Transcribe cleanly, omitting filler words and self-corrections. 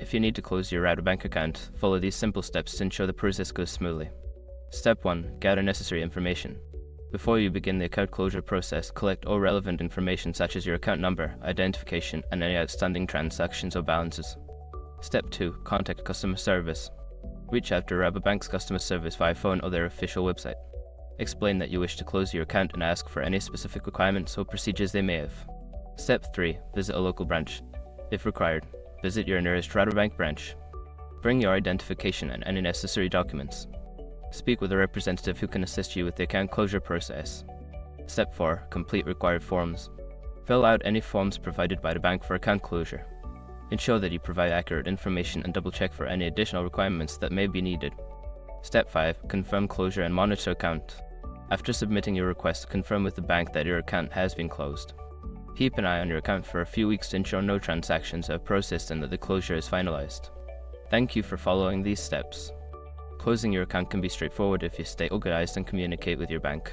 If you need to close your Rabobank account, follow these simple steps to ensure the process goes smoothly. Step 1. Gather necessary information. Before you begin the account closure process, collect all relevant information such as your account number, identification, and any outstanding transactions or balances. Step 2. Contact customer service. Reach out to Rabobank's customer service via phone or their official website. Explain that you wish to close your account and ask for any specific requirements or procedures they may have. Step 3. Visit a local branch. If required, visit your nearest Rabobank branch. Bring your identification and any necessary documents. Speak with a representative who can assist you with the account closure process. Step 4. Complete required forms. Fill out any forms provided by the bank for account closure. Ensure that you provide accurate information and double-check for any additional requirements that may be needed. Step 5. Confirm closure and monitor account. After submitting your request, confirm with the bank that your account has been closed. Keep an eye on your account for a few weeks to ensure no transactions are processed and that the closure is finalized. Thank you for following these steps. Closing your account can be straightforward if you stay organized and communicate with your bank.